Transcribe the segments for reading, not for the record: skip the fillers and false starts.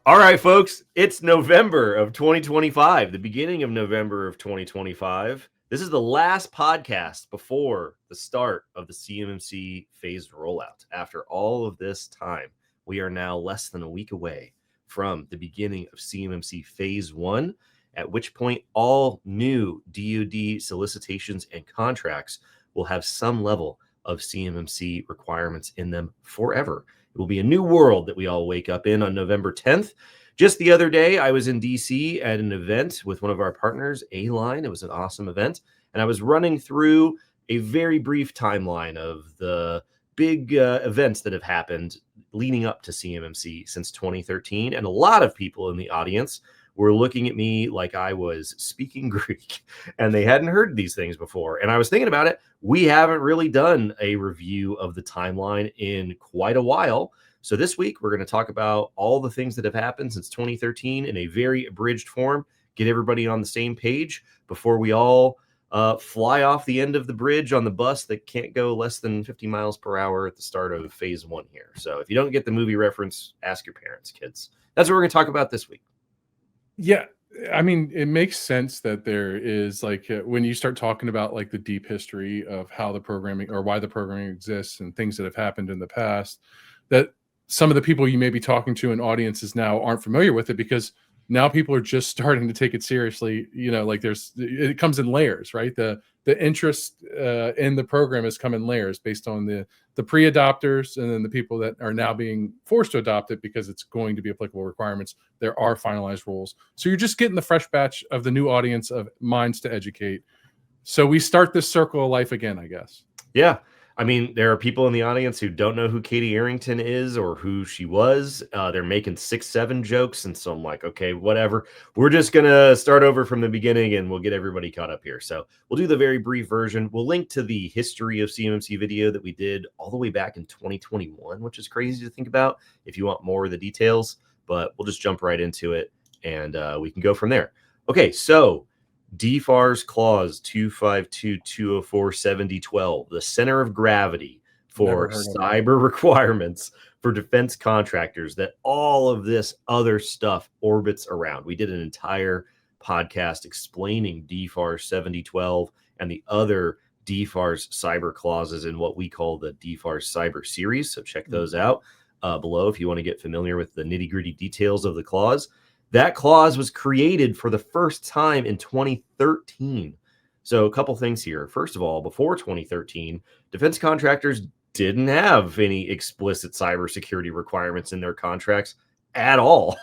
All right, folks, it's November of 2025, the beginning of November of 2025. This is the last podcast before the start of the CMMC phased rollout. After all of this time, we are now less than a week away from the beginning of CMMC phase 1, at which point all new DoD solicitations and contracts will have some level of CMMC requirements in them forever. It will be a new world that we all wake up in on November 10th. Just the other day, I was in DC at an event with one of our partners, A-Line. It was an awesome event. And I was running through a very brief timeline of the big events that have happened leading up to CMMC since 2013. And a lot of people in the audience were looking at me like I was speaking Greek and they hadn't heard these things before. And I was thinking about it. We haven't really done a review of the timeline in quite a while. So this week, we're going to talk about all the things that have happened since 2013 in a very abridged form, get everybody on the same page before we all fly off the end of the bridge on the bus that can't go less than 50 miles per hour at the start of phase 1 here. So if you don't get the movie reference, ask your parents, kids. That's what we're going to talk about this week. Yeah, I mean, it makes sense that there is when you start talking about like the deep history of how the programming or why the programming exists and things that have happened in the past, that some of the people you may be talking to in audiences now aren't familiar with it because now people are just starting to take it seriously. You know, like it comes in layers, right? The interest in the program has come in layers based on the pre-adopters and then the people that are now being forced to adopt it because it's going to be applicable requirements. There are finalized rules. So you're just getting the fresh batch of the new audience of minds to educate. So we start this circle of life again, I guess. Yeah. I mean, there are people in the audience who don't know who Katie Arrington is or who she was. They're making 6-7 jokes. And so I'm like, okay, whatever. We're just going to start over from the beginning and we'll get everybody caught up here. So we'll do the very brief version. We'll link to the history of CMMC video that we did all the way back in 2021, which is crazy to think about if you want more of the details. But we'll just jump right into it and we can go from there. Okay, so DFARS clause 252-204-7012, the center of gravity for cyber requirements for defense contractors that all of this other stuff orbits around. We did an entire podcast explaining DFARS 7012 and the other DFARS cyber clauses in what we call the DFARS cyber series. So check those out below if you want to get familiar with the nitty-gritty details of the clause. That clause was created for the first time in 2013. So a couple things here. First of all, before 2013, defense contractors didn't have any explicit cybersecurity requirements in their contracts at all,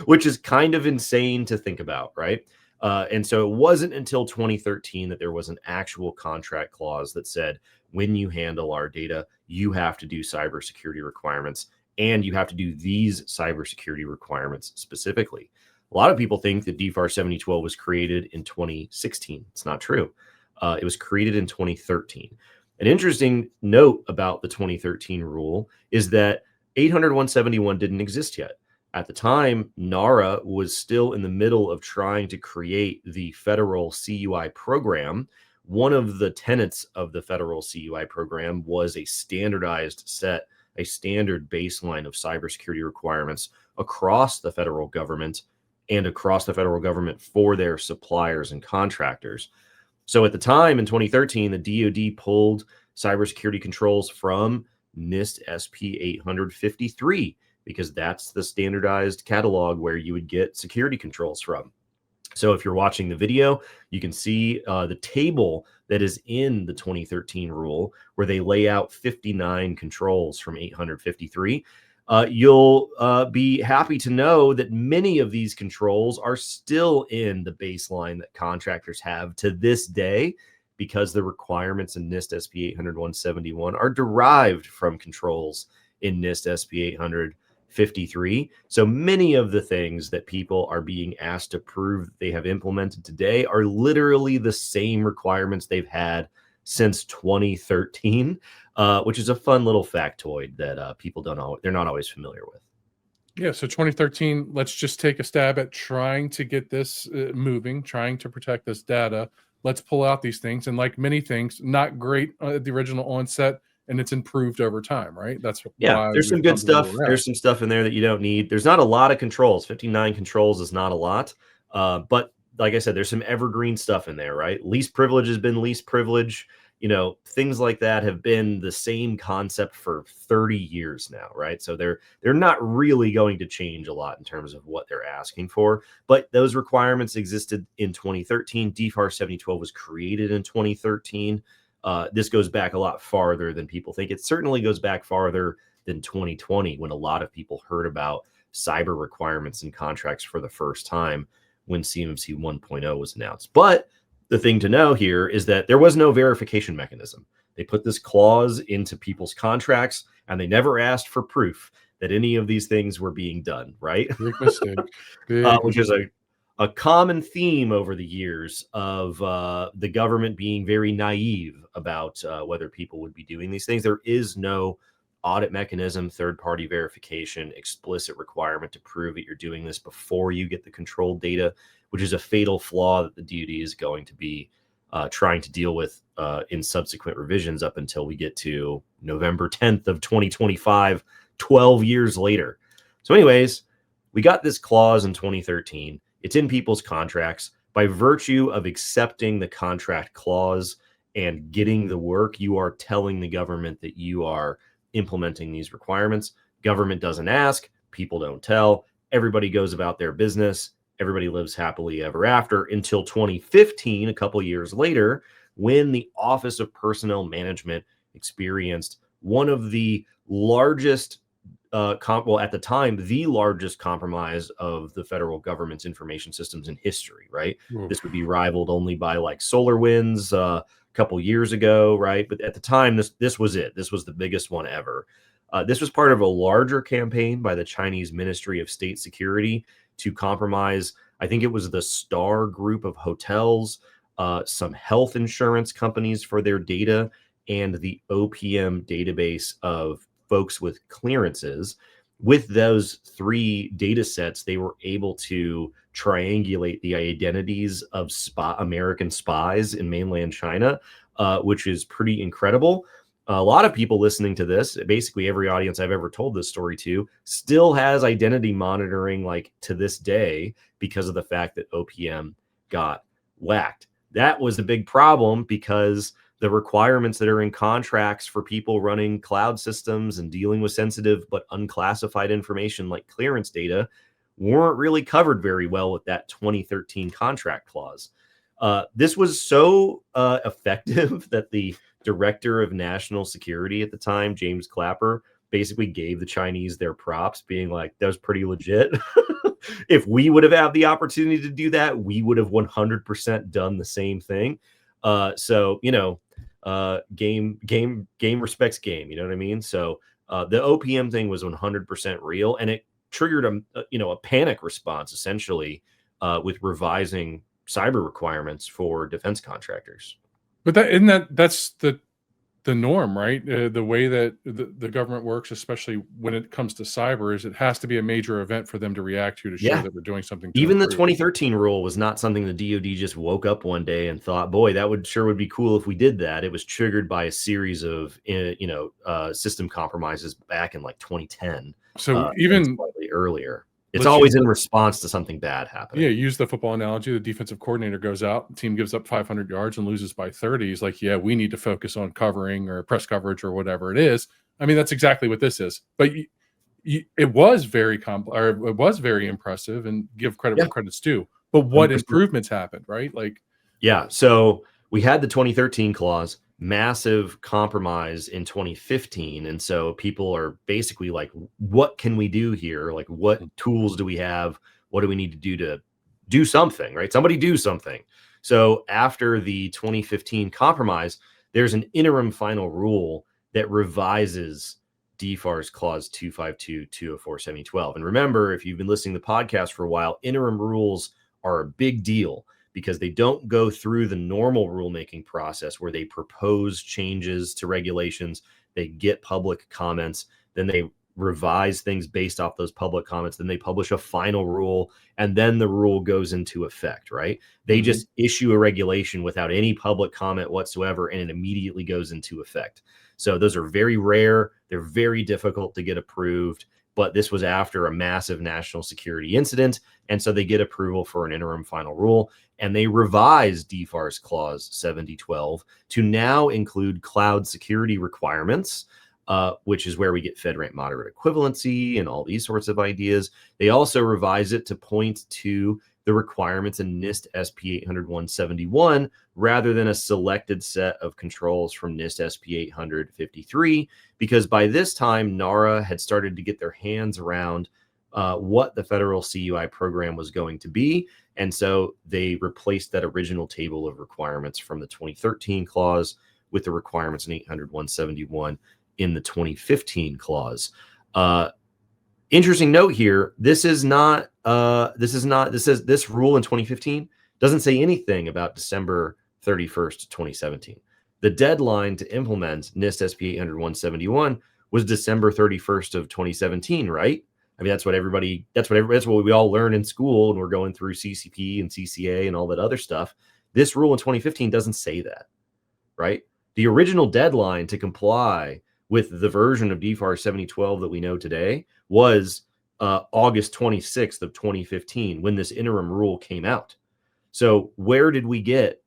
which is kind of insane to think about, right? And so it wasn't until 2013 that there was an actual contract clause that said, when you handle our data, you have to do cybersecurity requirements. And you have to do these cybersecurity requirements specifically. A lot of people think that DFARS 7012 was created in 2016. It's not true. It was created in 2013. An interesting note about the 2013 rule is that 800-171 didn't exist yet. At the time, NARA was still in the middle of trying to create the federal CUI program. One of the tenets of the federal CUI program was a standard baseline of cybersecurity requirements across the federal government and across the federal government for their suppliers and contractors. So at the time in 2013, the DoD pulled cybersecurity controls from NIST SP 853 because that's the standardized catalog where you would get security controls from. So if you're watching the video, you can see the table that is in the 2013 rule where they lay out 59 controls from 853. You'll be happy to know that many of these controls are still in the baseline that contractors have to this day because the requirements in NIST SP 800-171 are derived from controls in NIST SP 853. So many of the things that people are being asked to prove that they have implemented today are literally the same requirements they've had since 2013, which is a fun little factoid that people they're not always familiar with. Yeah, so 2013, let's just take a stab at trying to get this moving, trying to protect this data. Let's pull out these things. And like many things, not great at the original onset, and it's improved over time, right? That's Yeah, why there's some we've good come to where stuff. we're at. There's some stuff in there that you don't need. There's not a lot of controls. 59 controls is not a lot. But like I said, there's some evergreen stuff in there, right? Least privilege has been least privilege. Things like that have been the same concept for 30 years now, right? So they're not really going to change a lot in terms of what they're asking for. But those requirements existed in 2013. DFARS 7012 was created in 2013. This goes back a lot farther than people think. It certainly goes back farther than 2020, when a lot of people heard about cyber requirements and contracts for the first time when CMMC 1.0 was announced. But the thing to know here is that there was no verification mechanism. They put this clause into people's contracts, and they never asked for proof that any of these things were being done, right? Big mistake. Which is a common theme over the years of the government being very naive about whether people would be doing these things. There is no audit mechanism, third-party verification, explicit requirement to prove that you're doing this before you get the controlled data, which is a fatal flaw that the DoD is going to be trying to deal with in subsequent revisions up until we get to November 10th of 2025, 12 years later. So anyways, we got this clause in 2013. It's in people's contracts. By virtue of accepting the contract clause and getting the work, you are telling the government that you are implementing these requirements. Government doesn't ask, people don't tell, everybody goes about their business, everybody lives happily ever after, until 2015, a couple years later, when the Office of Personnel Management experienced one of the largest at the time, the largest compromise of the federal government's information systems in history, right? Oof. This would be rivaled only by like SolarWinds a couple years ago, right? But at the time, this was it. This was the biggest one ever. This was part of a larger campaign by the Chinese Ministry of State Security to compromise, I think it was the Star Group of hotels, some health insurance companies for their data, and the OPM database of folks with clearances. With those three data sets, they were able to triangulate the identities of American spies in mainland China, which is pretty incredible. A lot of people listening to this, basically every audience I've ever told this story to, still has identity monitoring like to this day because of the fact that OPM got whacked. That was the big problem, because the requirements that are in contracts for people running cloud systems and dealing with sensitive but unclassified information like clearance data weren't really covered very well with that 2013 contract clause. This was so effective that the director of national security at the time, James Clapper, basically gave the Chinese their props, being like, that was pretty legit. If we would have had the opportunity to do that, we would have 100% done the same thing. So, game respects game. You know what I mean? So the OPM thing was 100% real, and it triggered a panic response essentially with revising cyber requirements for defense contractors. But that's the norm, right? The way that the government works, especially when it comes to cyber, is it has to be a major event for them to react to show that we're doing something. Even the 2013 rule was not something the DoD just woke up one day and thought, boy, that would be cool if we did that. It was triggered by a series of system compromises back in like 2010. So even slightly earlier. It's always in response to something bad happening. Yeah, use the football analogy. The defensive coordinator goes out, the team gives up 500 yards and loses by 30. He's like, yeah, we need to focus on covering or press coverage or whatever it is. I mean, that's exactly what this is. But it was very it was very impressive, and give credit where credit's due. But what 100%. Improvements happened, right? Like, yeah. So we had the 2013 clause, massive compromise in 2015, and so people are basically like, what can we do here? Like, what tools do we have? What do we need to do something, right? Somebody do something. So after the 2015 compromise, there's an interim final rule that revises DFARS clause 252, 204, 7012. And remember, if you've been listening to the podcast for a while, interim rules are a big deal, because they don't go through the normal rulemaking process where they propose changes to regulations, they get public comments, then they revise things based off those public comments. Then they publish a final rule, and then the rule goes into effect, right? They just issue a regulation without any public comment whatsoever, and it immediately goes into effect. So those are very rare. They're very difficult to get approved. But this was after a massive national security incident. And so they get approval for an interim final rule. And they revised DFARS Clause 7012 to now include cloud security requirements, which is where we get FedRAMP moderate equivalency and all these sorts of ideas. They also revise it to point to the requirements in NIST SP 800-171 rather than a selected set of controls from NIST SP 853, because by this time, NARA had started to get their hands around what the federal CUI program was going to be. And so they replaced that original table of requirements from the 2013 clause with the requirements in 800-171 in the 2015 clause. Interesting note here. This rule in 2015 doesn't say anything about December 31st, 2017. The deadline to implement NIST SP 800-171 was December 31st of 2017, right? I mean, that's what we all learn in school, and we're going through CCP and CCA and all that other stuff. This rule in 2015 doesn't say that, right? The original deadline to comply with the version of DFARS 7012 that we know today was August 26th of 2015 when this interim rule came out. So where did we get?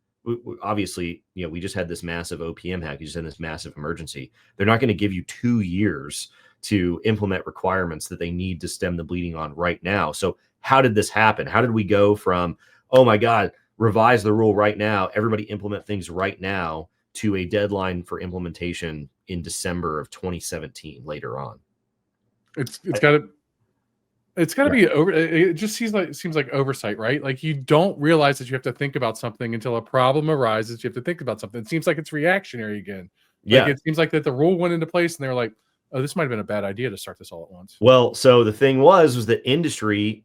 Obviously, we just had this massive OPM hack. You just had this massive emergency. They're not going to give you 2 years to implement requirements that they need to stem the bleeding on right now. So how did this happen? How did we go from, oh my God, revise the rule right now, everybody implement things right now, to a deadline for implementation in December of 2017 later on? It's got to be over. It just seems like oversight, right? Like, you don't realize that you have to think about something until a problem arises. You have to think about something. It seems like it's reactionary again. Like, it seems like that the rule went into place and they're like, oh, this might have been a bad idea to start this all at once. Well, so the thing was that industry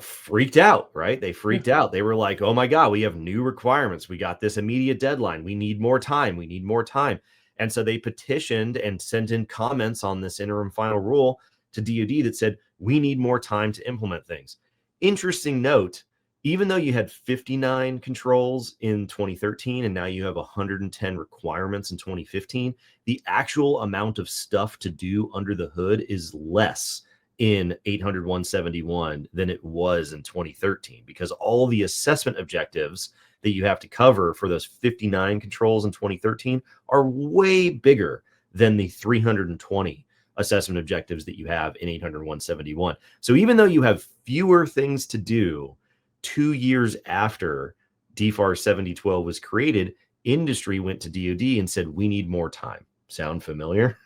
freaked out, right? They freaked out. They were like, oh my God, we have new requirements. We got this immediate deadline. We need more time. We need more time. And so they petitioned and sent in comments on this interim final rule to DoD that said, we need more time to implement things. Interesting note, even though you had 59 controls in 2013 and now you have 110 requirements in 2015, the actual amount of stuff to do under the hood is less in 800-171 than it was in 2013, because all the assessment objectives that you have to cover for those 59 controls in 2013 are way bigger than the 320 assessment objectives that you have in 800-171. So even though you have fewer things to do 2 years after DFARS 7012 was created, industry went to DoD and said, we need more time. Sound familiar?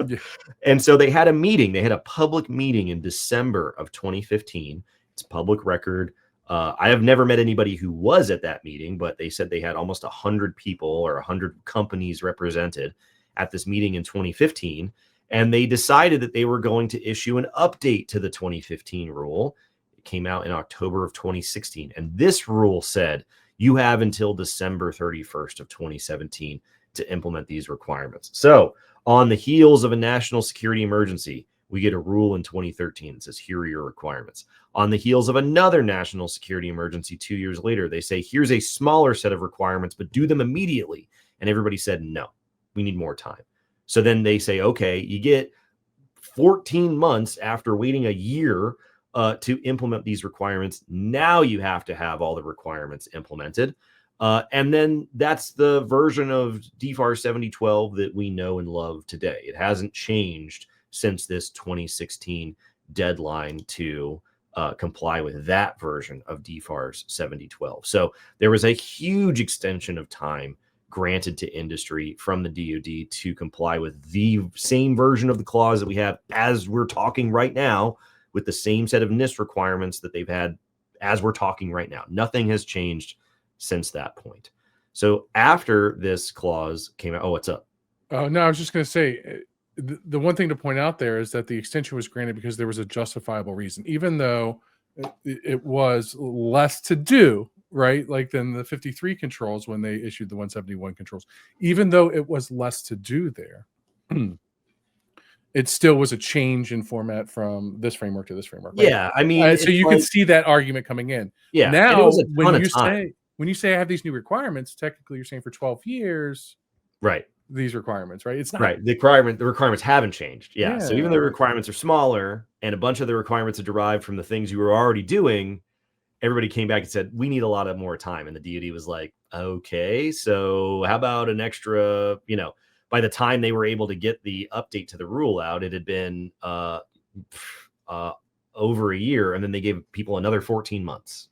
Yeah. And so they had a meeting. They had a public meeting in December of 2015. It's public record. I have never met anybody who was at that meeting, but they said they had almost 100 people or 100 companies represented at this meeting in 2015. And they decided that they were going to issue an update to the 2015 rule. It came out in October of 2016. And this rule said you have until December 31st of 2017 to implement these requirements. So on the heels of a national security emergency, we get a rule in 2013 that says, here are your requirements. On the heels of another national security emergency 2 years later, they say, here's a smaller set of requirements, but do them immediately. And everybody said, no, we need more time. So then they say, okay, you get 14 months after waiting a year to implement these requirements. Now you have to have all the requirements implemented. And then that's the version of DFARS 7012 that we know and love today. It hasn't changed since this 2016 deadline to comply with that version of DFARS 7012. So there was a huge extension of time granted to industry from the DoD to comply with the same version of the clause that we have as we're talking right now, with the same set of NIST requirements that they've had as we're talking right now. Nothing has changed since that point. So after this clause came out, what's up? No, I was just going to say, the one thing to point out there is that the extension was granted because there was a justifiable reason, even though it was less to do, right? Like than the 53 controls when they issued the 171 controls, even though it was less to do there. it still was a change in format from this framework to this framework, right? Yeah, I mean, So you can see that argument coming in. yeah, and it Now, was a ton of time. when you say I have these new requirements, technically you're saying for 12 years, right? These requirements, right? It's not right. The requirements haven't changed. Yeah. So even though the requirements are smaller and a bunch of the requirements are derived from the things you were already doing, everybody came back and said, we need a lot of more time. And the DoD was like, okay, so how about an extra, by the time they were able to get the update to the rule out, it had been over a year. And then they gave people another 14 months.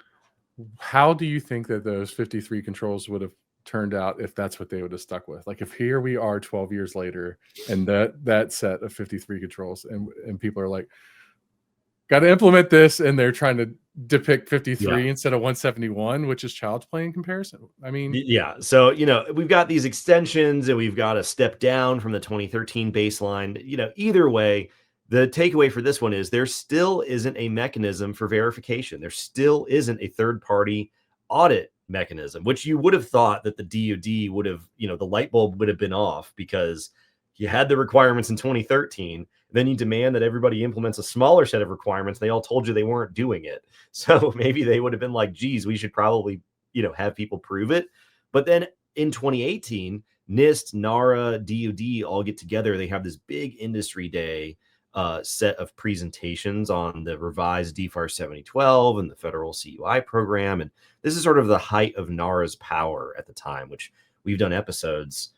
How do you think that those 53 controls would have turned out if that's what they would have stuck with? Like if here we are 12 years later and that set of 53 controls and people are like, got to implement this, and they're trying to depict 53 instead of 171, which is child's play in comparison. I mean, yeah. So, we've got these extensions and we've got a step down from the 2013 baseline. Either way, the takeaway for this one is there still isn't a mechanism for verification. There still isn't a third-party audit mechanism, which you would have thought that the DoD would have, the light bulb would have been off because you had the requirements in 2013. Then you demand that everybody implements a smaller set of requirements. They all told you they weren't doing it. So maybe they would have been like, geez, we should probably, have people prove it. But then in 2018, NIST, NARA, DoD all get together. They have this big industry day set of presentations on the revised DFARS 7012 and the federal CUI program. And this is sort of the height of NARA's power at the time, which we've done episodes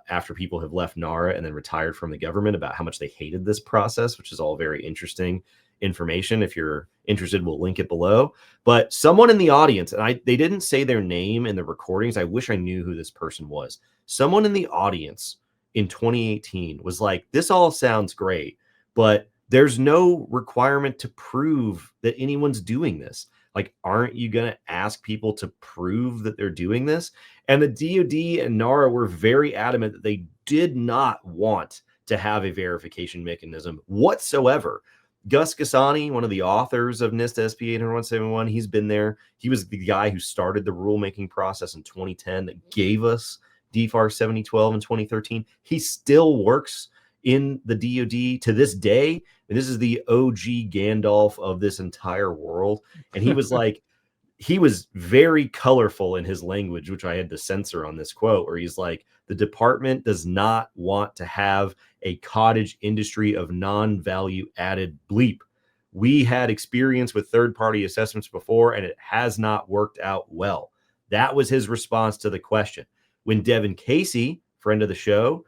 after people have left NARA and then retired from the government about how much they hated this process, which is all very interesting information. If you're interested, we'll link it below. But someone in the audience, and they didn't say their name in the recordings. I wish I knew who this person was. Someone in the audience in 2018 was like, this all sounds great, but there's no requirement to prove that anyone's doing this. Like, aren't you going to ask people to prove that they're doing this? And the DoD and NARA were very adamant that they did not want to have a verification mechanism whatsoever. Gus Gasani, one of the authors of NIST SP 80171, he's been there. He was the guy who started the rulemaking process in 2010 that gave us DFARS 7012 in 2013. He still works in the DoD to this day. And this is the OG Gandalf of this entire world. And he was like, he was very colorful in his language, which I had to censor on this quote, where he's like, the department does not want to have a cottage industry of non-value added bleep. We had experience with third-party assessments before, and it has not worked out well. That was his response to the question. When Devin Casey, friend of the show,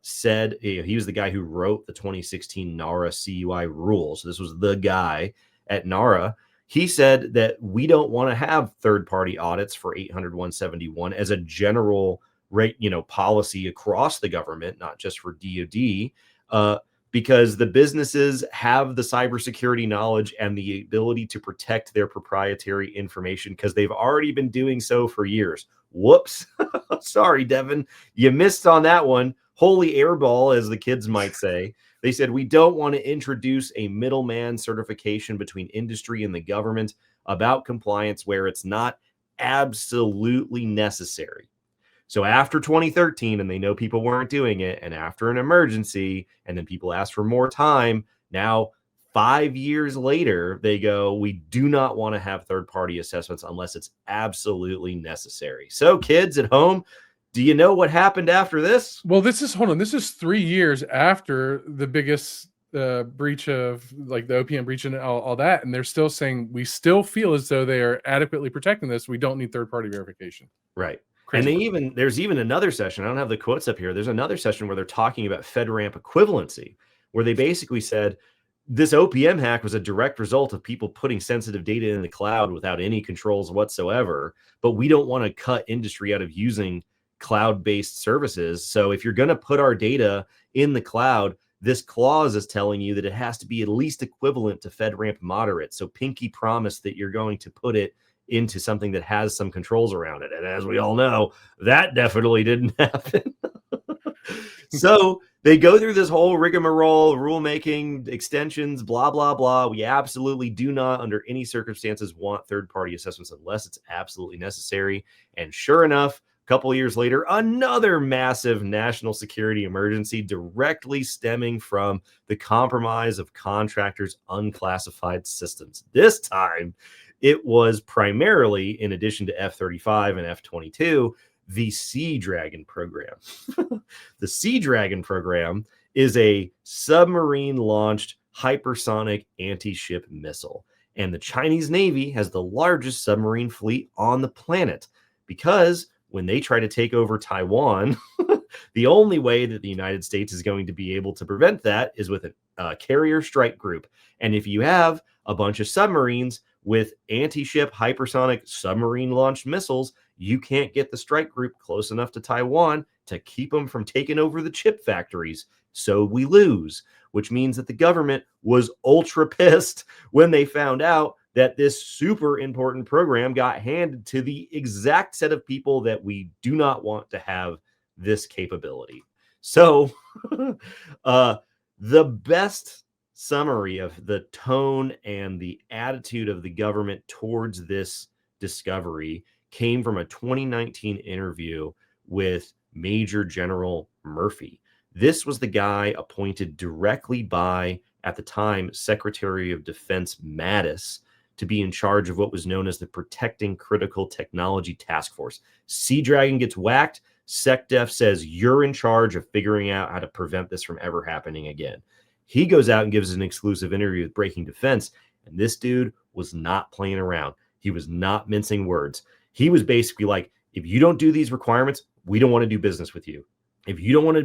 said, he was the guy who wrote the 2016 NARA CUI rule. So this was the guy at NARA. He said that we don't want to have third-party audits for 800-171 as a general rate, policy across the government, not just for DoD, because the businesses have the cybersecurity knowledge and the ability to protect their proprietary information because they've already been doing so for years. Whoops. Sorry, Devin. You missed on that one. Holy airball, as the kids might say. They said, we don't want to introduce a middleman certification between industry and the government about compliance where it's not absolutely necessary. So after 2013, and they know people weren't doing it, and after an emergency, and then people asked for more time, now 5 years later, they go, we do not want to have third-party assessments unless it's absolutely necessary. So kids at home, do you know what happened after this? Well, this is 3 years after the biggest breach of like the OPM breach and all that. And they're still saying, we still feel as though they are adequately protecting this. We don't need third-party verification. Right. Crazy. And there's even another session. I don't have the quotes up here. There's another session where they're talking about FedRAMP equivalency, where they basically said this OPM hack was a direct result of people putting sensitive data in the cloud without any controls whatsoever. But we don't want to cut industry out of using cloud-based services. So if you're going to put our data in the cloud, this clause is telling you that it has to be at least equivalent to FedRAMP moderate. So pinky promise that you're going to put it into something that has some controls around it. And as we all know, that definitely didn't happen. So they go through this whole rigmarole, rulemaking, extensions, blah, blah, blah. We absolutely do not, under any circumstances, want third-party assessments unless it's absolutely necessary. And sure enough, A couple of years later, another massive national security emergency directly stemming from the compromise of contractors' unclassified systems. This time, it was primarily, in addition to F-35 and F-22, the Sea Dragon program. The Sea Dragon program is a submarine-launched hypersonic anti-ship missile. And the Chinese Navy has the largest submarine fleet on the planet because when they try to take over Taiwan, the only way that the United States is going to be able to prevent that is with a carrier strike group. And if you have a bunch of submarines with anti-ship hypersonic submarine-launched missiles, you can't get the strike group close enough to Taiwan to keep them from taking over the chip factories. So we lose, which means that the government was ultra pissed when they found out that this super important program got handed to the exact set of people that we do not want to have this capability. So the best summary of the tone and the attitude of the government towards this discovery came from a 2019 interview with Major General Murphy. This was the guy appointed directly by, at the time, Secretary of Defense Mattis to be in charge of what was known as the Protecting Critical Technology Task Force. Sea Dragon gets whacked. SecDef says, you're in charge of figuring out how to prevent this from ever happening again. He goes out and gives an exclusive interview with Breaking Defense, and this dude was not playing around. He was not mincing words. He was basically like, if you don't do these requirements, we don't want to do business with you. If you want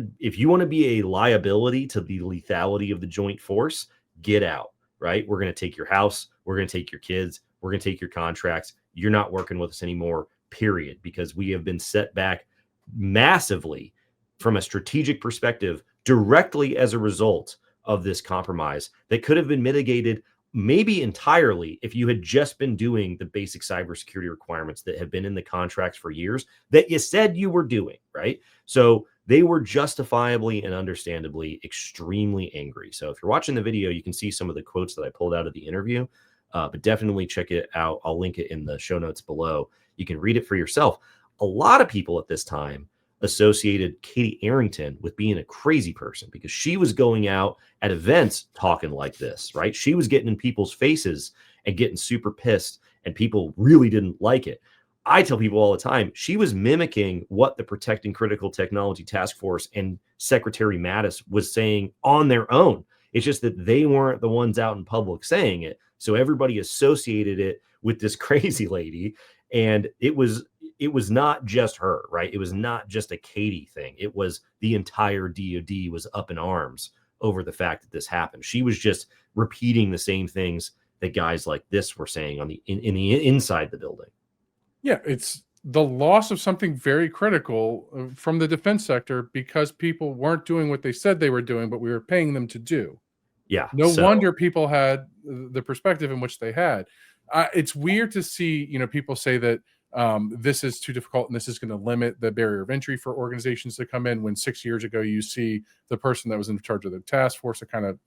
to be a liability to the lethality of the joint force, get out, right? We're going to take your house. We're going to take your kids. We're going to take your contracts. You're not working with us anymore, period, because we have been set back massively from a strategic perspective directly as a result of this compromise that could have been mitigated maybe entirely if you had just been doing the basic cybersecurity requirements that have been in the contracts for years that you said you were doing, right? So they were justifiably and understandably extremely angry. So if you're watching the video, you can see some of the quotes that I pulled out of the interview, but definitely check it out. I'll link it in the show notes below. You can read it for yourself. A lot of people at this time associated Katie Arrington with being a crazy person because she was going out at events talking like this, right? She was getting in people's faces and getting super pissed, and people really didn't like it. I tell people all the time, she was mimicking what the Protecting Critical Technology Task Force and Secretary Mattis was saying on their own. It's just that they weren't the ones out in public saying it. So everybody associated it with this crazy lady. And it was not just her, right? It was not just a Katie thing. It was the entire DoD was up in arms over the fact that this happened. She was just repeating the same things that guys like this were saying on the inside the building. Yeah, it's the loss of something very critical from the defense sector because people weren't doing what they said they were doing, but we were paying them to do. Yeah. No wonder people had the perspective in which they had. It's weird to see, people say that this is too difficult and this is going to limit the barrier of entry for organizations to come in, when 6 years ago you see the person that was in charge of the task force kind of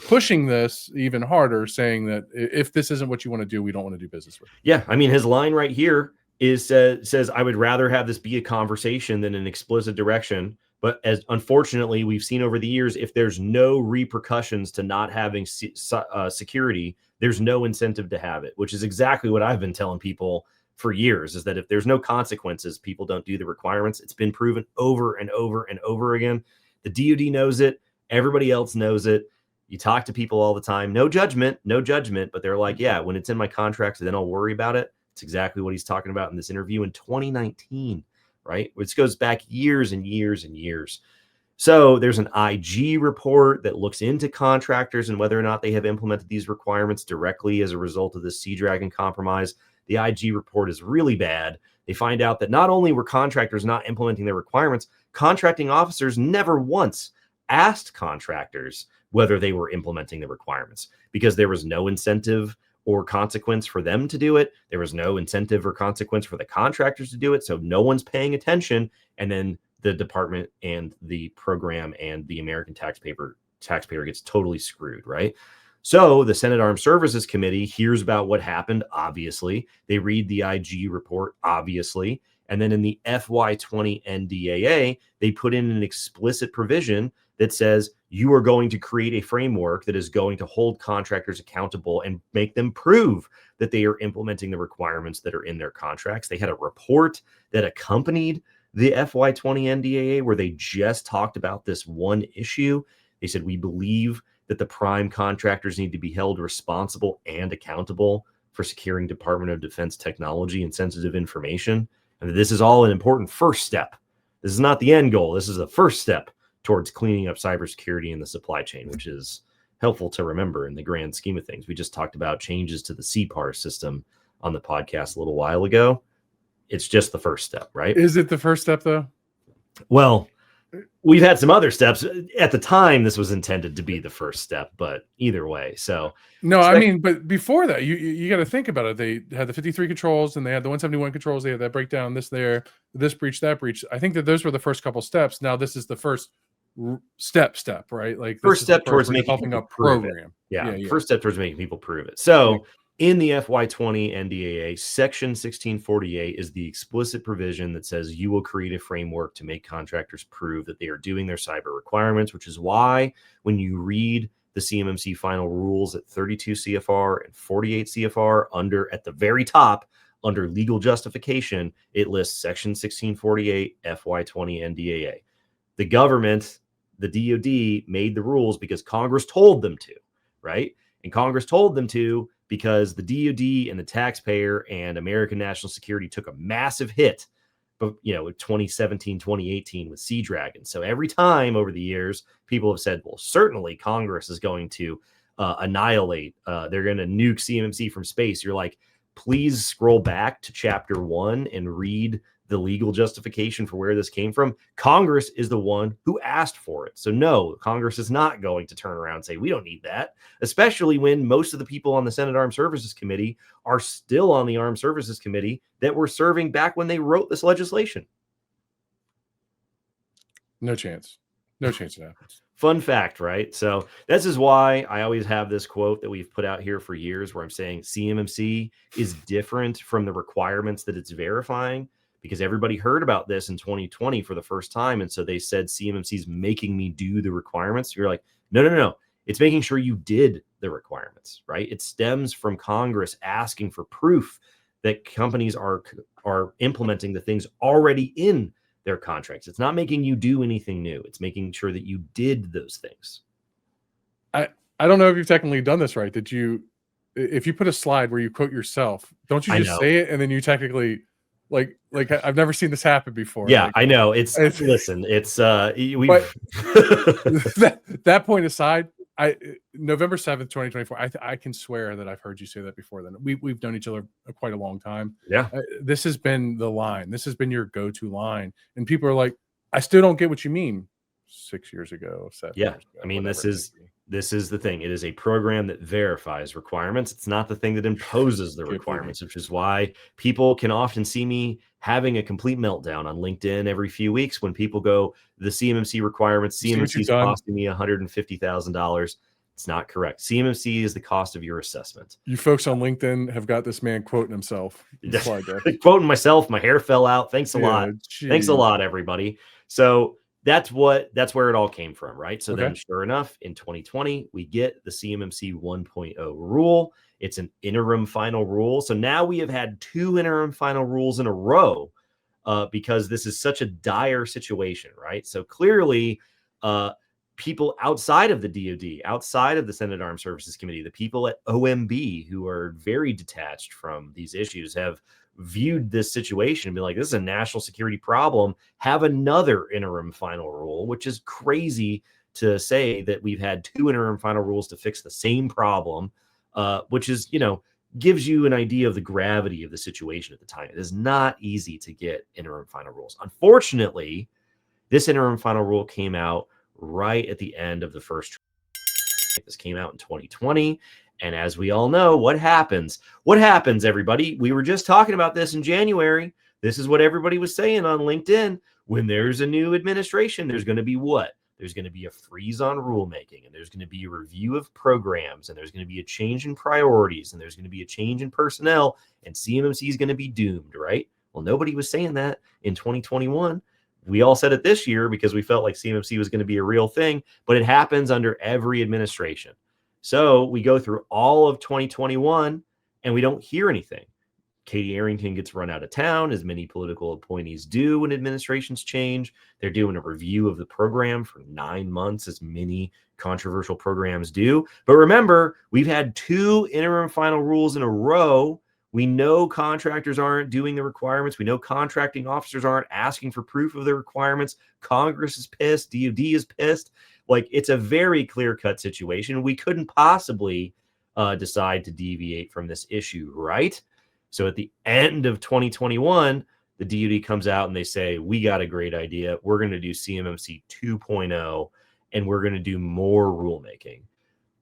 pushing this even harder, saying that if this isn't what you want to do, we don't want to do business with you. Yeah, I mean, his line right here says, I would rather have this be a conversation than an explicit direction. But as unfortunately we've seen over the years, if there's no repercussions to not having security, there's no incentive to have it, which is exactly what I've been telling people for years, is that if there's no consequences, people don't do the requirements. It's been proven over and over and over again. The DoD knows it. Everybody else knows it. You talk to people all the time. No judgment, but they're like, yeah, when it's in my contracts, then I'll worry about it. It's exactly what he's talking about in this interview in 2019, right? Which goes back years and years and years. So there's an IG report that looks into contractors and whether or not they have implemented these requirements directly as a result of the Sea Dragon compromise. The IG report is really bad. They find out that not only were contractors not implementing their requirements, contracting officers never once asked contractors whether they were implementing the requirements because there was no incentive or consequence for them to do it. There was no incentive or consequence for the contractors to do it. So no one's paying attention. And then the department and the program and the American taxpayer gets totally screwed, right? So the Senate Armed Services Committee hears about what happened, obviously. They read the IG report, obviously. And then in the FY20 NDAA, they put in an explicit provision that says you are going to create a framework that is going to hold contractors accountable and make them prove that they are implementing the requirements that are in their contracts. They had a report that accompanied the FY20 NDAA where they just talked about this one issue. They said, we believe that the prime contractors need to be held responsible and accountable for securing Department of Defense technology and sensitive information. And this is all an important first step. This is not the end goal. This is the first step towards cleaning up cybersecurity in the supply chain, which is helpful to remember in the grand scheme of things. We just talked about changes to the CPARS system on the podcast a little while ago. It's just the first step, right? Is it the first step, though? Well, we've had some other steps. At the time, this was intended to be the first step, but either way. So no, I mean, but before that, you got to think about it. They had the 53 controls and they had the 171 controls. They had that breakdown, this breach, that breach. I think that those were the first couple steps. Now this is the first step, right? Like first step towards making a program. Yeah, first step towards making people prove it. So in the FY20 NDAA, Section 1648 is the explicit provision that says you will create a framework to make contractors prove that they are doing their cyber requirements, which is why when you read the CMMC final rules at 32 CFR and 48 CFR at the very top, under legal justification, it lists Section 1648 FY20 NDAA. The government, the DoD, made the rules because Congress told them to, right? And Congress told them to because the DoD and the taxpayer and American national security took a massive hit, but 2017, 2018 with Sea Dragon. So every time over the years, people have said, well, certainly Congress is going to annihilate. They're going to nuke CMMC from space. You're like, please scroll back to chapter 1 and read the legal justification for where this came from. Congress is the one who asked for it. So no, Congress is not going to turn around and say, we don't need that, especially when most of the people on the Senate Armed Services Committee are still on the Armed Services Committee that were serving back when they wrote this legislation. No chance. No chance it happens. Fun fact, right? So this is why I always have this quote that we've put out here for years where I'm saying CMMC is different from the requirements that it's verifying, because everybody heard about this in 2020 for the first time. And so they said CMMC is making me do the requirements. You're like, no. It's making sure you did the requirements, right? It stems from Congress asking for proof that companies are implementing the things already in their contracts. It's not making you do anything new. It's making sure that you did those things. I don't know if you've technically done this right. If you put a slide where you quote yourself, don't you just say it and then you technically like I've never seen this happen before. Yeah, I know. Listen, it's that point aside, November 7th, 2024, I can swear that I've heard you say that before then. We've known each other quite a long time. Yeah. This has been the line. This has been your go-to line. And people are like, I still don't get what you mean. 6 years ago, 7 years ago, I mean, this is the thing. It is a program that verifies requirements. It's not the thing that imposes the requirements, which is why people can often see me having a complete meltdown on LinkedIn every few weeks when people go, the CMMC requirements, CMMC is costing me $150,000. It's not correct. CMMC is the cost of your assessment. You folks on LinkedIn have got this man quoting himself. Quoting myself. My hair fell out. Thanks a lot. Geez. Thanks a lot, everybody. So that's where it all came from, right? So then sure enough, in 2020, we get the CMMC 1.0 rule. It's an interim final rule. So now we have had 2 interim final rules in a row because this is such a dire situation, right? So clearly people outside of the DoD, outside of the Senate Armed Services Committee, the people at OMB who are very detached from these issues have viewed this situation and be like, this is a national security problem. Have another interim final rule, which is crazy to say that we've had 2 interim final rules to fix the same problem, which is, gives you an idea of the gravity of the situation at the time. It is not easy to get interim final rules. Unfortunately, this interim final rule came out right at the end of the first. This came out in 2020. And as we all know, what happens? What happens, everybody? We were just talking about this in January. This is what everybody was saying on LinkedIn. When there's a new administration, there's going to be what? There's going to be a freeze on rulemaking, and there's going to be a review of programs, and there's going to be a change in priorities, and there's going to be a change in personnel, and CMMC is going to be doomed, right? Well, nobody was saying that in 2021. We all said it this year because we felt like CMMC was going to be a real thing, but it happens under every administration. So we go through all of 2021 and we don't hear anything. Katie Arrington gets run out of town, as many political appointees do when administrations change. They're doing a review of the program for 9 months, as many controversial programs do. But remember, we've had 2 interim final rules in a row. We know contractors aren't doing the requirements. We know contracting officers aren't asking for proof of the requirements. Congress is pissed. DOD is pissed. Like, it's a very clear-cut situation. We couldn't possibly decide to deviate from this issue, right? So at the end of 2021, the DOD comes out and they say, we got a great idea. We're going to do CMMC 2.0, and we're going to do more rulemaking.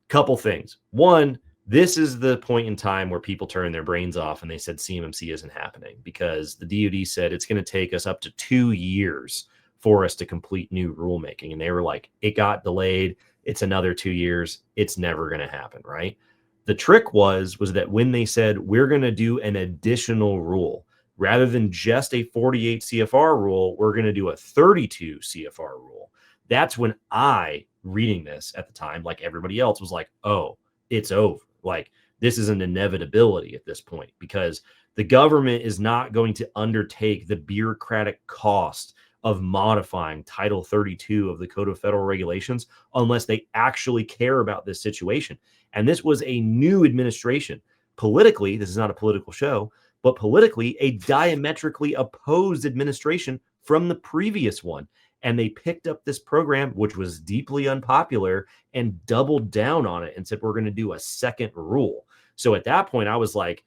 Couple things. One, this is the point in time where people turn their brains off and they said CMMC isn't happening, because the DOD said it's going to take us up to 2 years for us to complete new rulemaking. And they were like, it got delayed. It's another 2 years. It's never going to happen, right? The trick was that when they said, we're going to do an additional rule, rather than just a 48 CFR rule, we're going to do a 32 CFR rule. That's when I, reading this at the time, like everybody else, was like, oh, it's over. Like, this is an inevitability at this point, because the government is not going to undertake the bureaucratic cost of modifying Title 32 of the Code of Federal Regulations unless they actually care about this situation. And this was a new administration. Politically, this is not a political show, but politically, a diametrically opposed administration from the previous one. And they picked up this program, which was deeply unpopular, and doubled down on it and said, we're going to do a second rule. So at that point, I was like,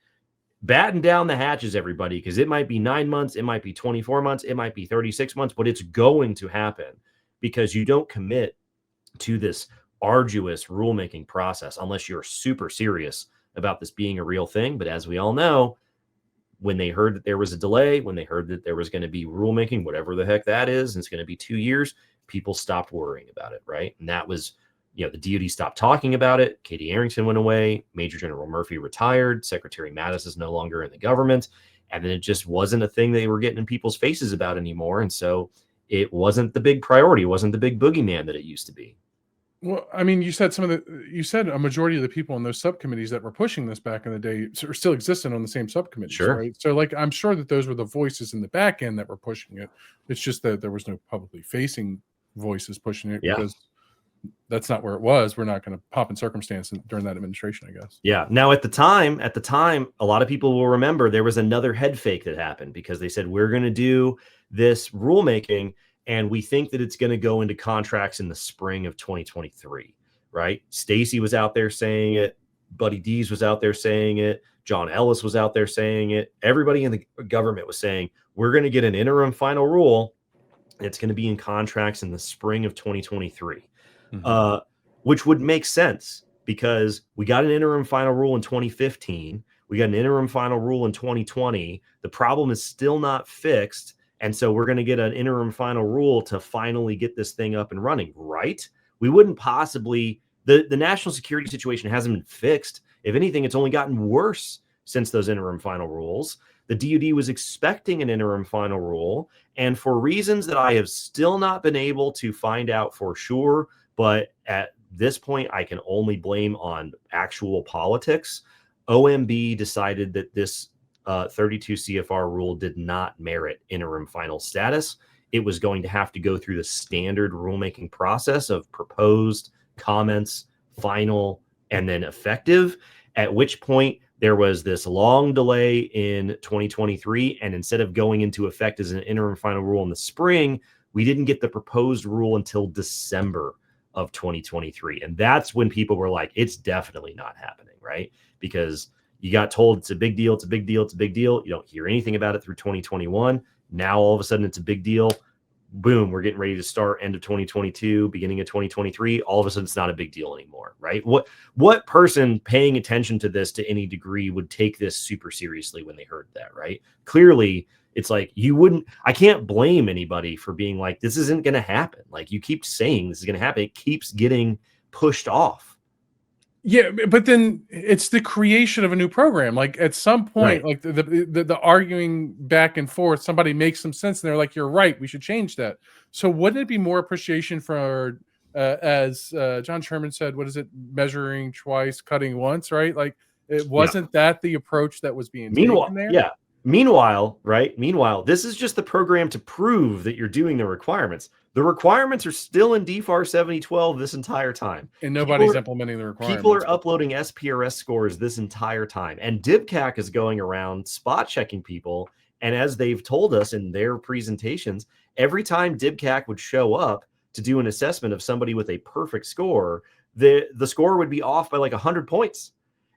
batten down the hatches, everybody, because it might be 9 months, it might be 24 months, it might be 36 months, but it's going to happen, because you don't commit to this arduous rulemaking process unless you're super serious about this being a real thing. But as we all know, when they heard that there was a delay, when they heard that there was going to be rulemaking, whatever the heck that is, and it's going to be 2 years, people stopped worrying about it, right? And that was, the DOD stopped talking about it. Katie Arrington went away. Major General Murphy retired. Secretary Mattis is no longer in the government. And then it just wasn't a thing they were getting in people's faces about anymore. And so it wasn't the big priority. It wasn't the big boogeyman that it used to be. Well, I mean, you said a majority of the people in those subcommittees that were pushing this back in the day are still existent on the same subcommittees, Sure. right? So, like, I'm sure that those were the voices in the back end that were pushing it. It's just that there was no publicly facing voices pushing it, because that's not where it was. We're not going to pop in circumstance during that administration, I guess. Yeah. Now, at the time, a lot of people will remember there was another head fake that happened, because they said, we're going to do this rulemaking, and we think that it's going to go into contracts in the spring of 2023, right? Stacey was out there saying it. Buddy Dees was out there saying it. John Ellis was out there saying it. Everybody in the government was saying, we're going to get an interim final rule. It's going to be in contracts in the spring of 2023, which would make sense, because we got an interim final rule in 2015. We got an interim final rule in 2020. The problem is still not fixed. And so we're going to get an interim final rule to finally get this thing up and running, right? We wouldn't possibly, the national security situation hasn't been fixed. If anything, it's only gotten worse since those interim final rules. The DOD was expecting an interim final rule, and for reasons that I have still not been able to find out for sure, but at this point, I can only blame on actual politics, OMB decided that this 32 CFR rule did not merit interim final status. It was going to have to go through the standard rulemaking process of proposed, comments, final, and then effective, at which point there was this long delay in 2023. And instead of going into effect as an interim final rule in the spring, we didn't get the proposed rule until December of 2023. And that's when people were like, it's definitely not happening, right? Because you got told it's a big deal, it's a big deal, it's a big deal. You don't hear anything about it through 2021. Now, all of a sudden, it's a big deal. Boom, we're getting ready to start end of 2022, beginning of 2023. All of a sudden, it's not a big deal anymore, right? What person paying attention to this to any degree would take this super seriously when they heard that, right? Clearly, it's like I can't blame anybody for being like, this isn't going to happen. Like, you keep saying this is going to happen. It keeps getting pushed off. Yeah, but then it's the creation of a new program. Like at some point, Right. like the arguing back and forth, somebody makes some sense, and they're like, "You're right, we should change that." So wouldn't it be more appreciation for, as John Sherman said, what is it? Measuring twice, cutting once, right? Like, it Yeah. wasn't that the approach that was being taken Meanwhile, there? yeah. Meanwhile, right? Meanwhile, this is just the program to prove that you're doing the requirements. The requirements are still in DFARS 7012 this entire time. And People nobody's are, implementing the people requirements. are uploading SPRS scores this entire time. And DIBCAC is going around spot checking people. And as they've told us in their presentations, every time DIBCAC would show up to do an assessment of somebody with a perfect score, the score would be off by like 100 points.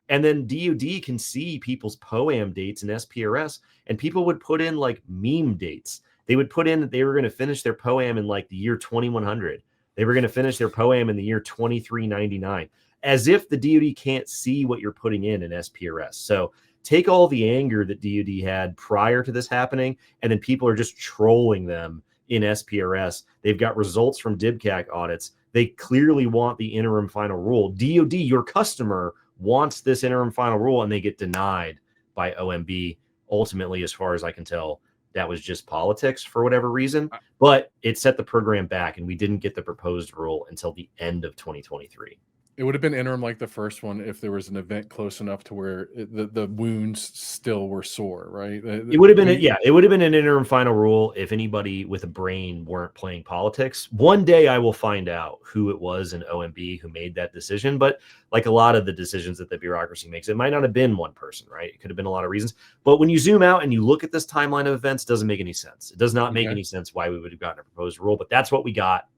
And then DoD can see people's POAM dates and SPRS, and people would put in like meme dates. They would put in that they were going to finish their POAM in like the year 2100. They were going to finish their POAM in the year 2399, as if the DoD can't see what you're putting in SPRS. So take all the anger that DoD had prior to this happening, and then people are just trolling them in SPRS. They've got results from DIBCAC audits. They clearly want the interim final rule. DoD, your customer, wants this interim final rule, and they get denied by OMB. Ultimately, as far as I can tell, that was just politics for whatever reason, but it set the program back, and we didn't get the proposed rule until the end of 2023. It would have been interim like the first one if there was an event close enough to where the wounds still were sore, right? It would have been, it would have been an interim final rule if anybody with a brain weren't playing politics. One day I will find out who it was in OMB who made that decision. But like a lot of the decisions that the bureaucracy makes, it might not have been one person, right? It could have been a lot of reasons. But when you zoom out and you look at this timeline of events, it doesn't make any sense. It does not make any sense why we would have gotten a proposed rule, but that's what we got.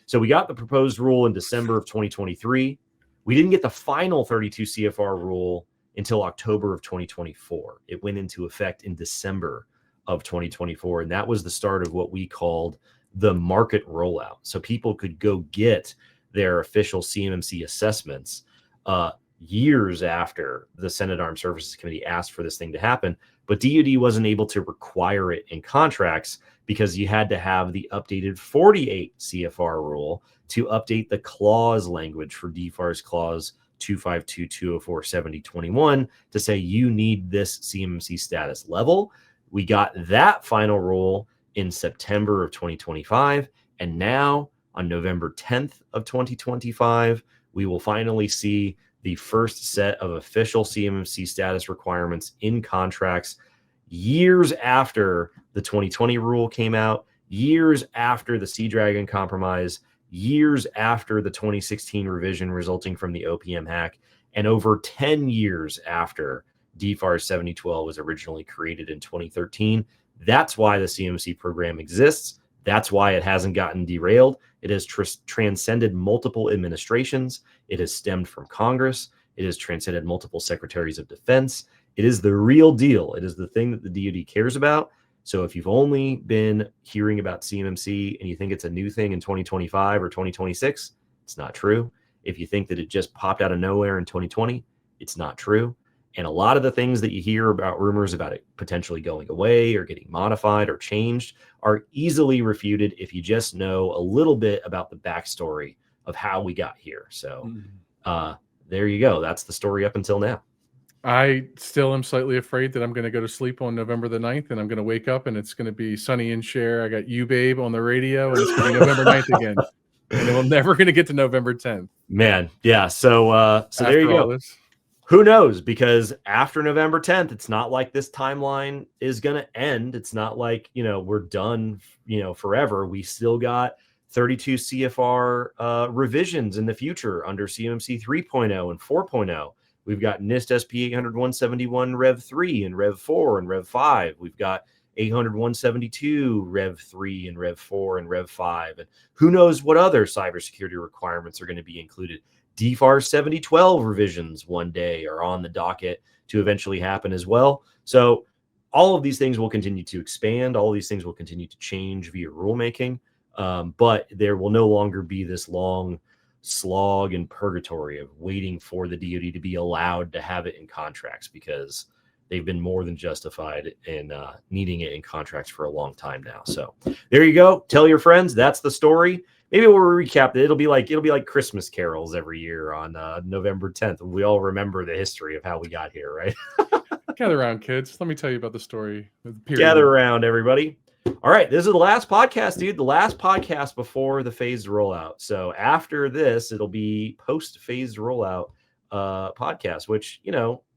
So we got the proposed rule in December of 2023. We didn't get the final 32 CFR rule until October of 2024. It went into effect in December of 2024. And that was the start of what we called the market rollout. So people could go get their official CMMC assessments years after the Senate Armed Services Committee asked for this thing to happen. But DoD wasn't able to require it in contracts because you had to have the updated 48 CFR rule to update the clause language for DFARS clause 252-204-7021 to say you need this CMMC status level. We got that final rule in September of 2025. And now on November 10th of 2025, we will finally see the first set of official CMMC status requirements in contracts years after the 2020 rule came out, years after the Sea Dragon compromise, years after the 2016 revision resulting from the OPM hack, and over 10 years after DFARS 7012 was originally created in 2013. That's why the CMMC program exists. That's why it hasn't gotten derailed. It has transcended multiple administrations. It has stemmed from Congress. It has transcended multiple secretaries of defense. It is the real deal. It is the thing that the DoD cares about. So if you've only been hearing about CMMC and you think it's a new thing in 2025 or 2026, it's not true. If you think that it just popped out of nowhere in 2020, it's not true. And a lot of the things that you hear about rumors about it potentially going away or getting modified or changed are easily refuted if you just know a little bit about the backstory of how we got here. So there you go. That's the story up until now. I still am slightly afraid that I'm going to go to sleep on November the 9th and I'm going to wake up and it's going to be Sonny and Cher. I got You Babe on the radio and it's going to be November 9th again. And we're never going to get to November 10th. Man, yeah. So there you go. Who knows? Because after November 10th, it's not like this timeline is going to end. It's not like, we're done, forever. We still got 32 CFR revisions in the future under CMMC 3.0 and 4.0. We've got NIST SP 800-171 Rev 3 and Rev 4 and Rev 5. We've got 800-172 Rev 3 and Rev 4 and Rev 5. And who knows what other cybersecurity requirements are going to be included. DFARS 7012 revisions one day are on the docket to eventually happen as well. So all of these things will continue to expand. All of these things will continue to change via rulemaking. But there will no longer be this long slog and purgatory of waiting for the DoD to be allowed to have it in contracts, because they've been more than justified in needing it in contracts for a long time now. So there you go. Tell your friends. That's the story. Maybe we'll recap it. It'll be like Christmas carols every year on November 10th. We all remember the history of how we got here, right? Gather around, kids. Let me tell you about the story. Gather around, everybody. All right, this is the last podcast, dude. The last podcast before the phased rollout. So after this, it'll be post-phased rollout podcast, which,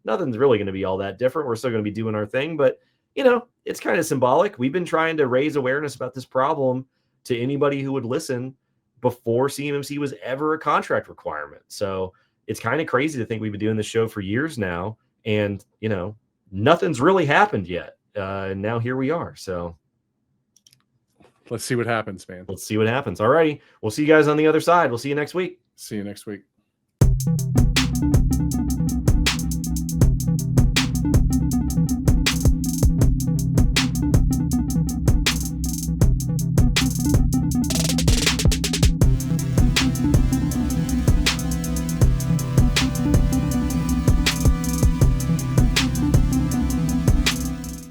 nothing's really going to be all that different. We're still going to be doing our thing, but, it's kind of symbolic. We've been trying to raise awareness about this problem to anybody who would listen before CMMC was ever a contract requirement. So it's kind of crazy to think we've been doing this show for years now, and, nothing's really happened yet. And now here we are. So let's see what happens, man. Let's see what happens. All righty. We'll see you guys on the other side. We'll see you next week. See you next week.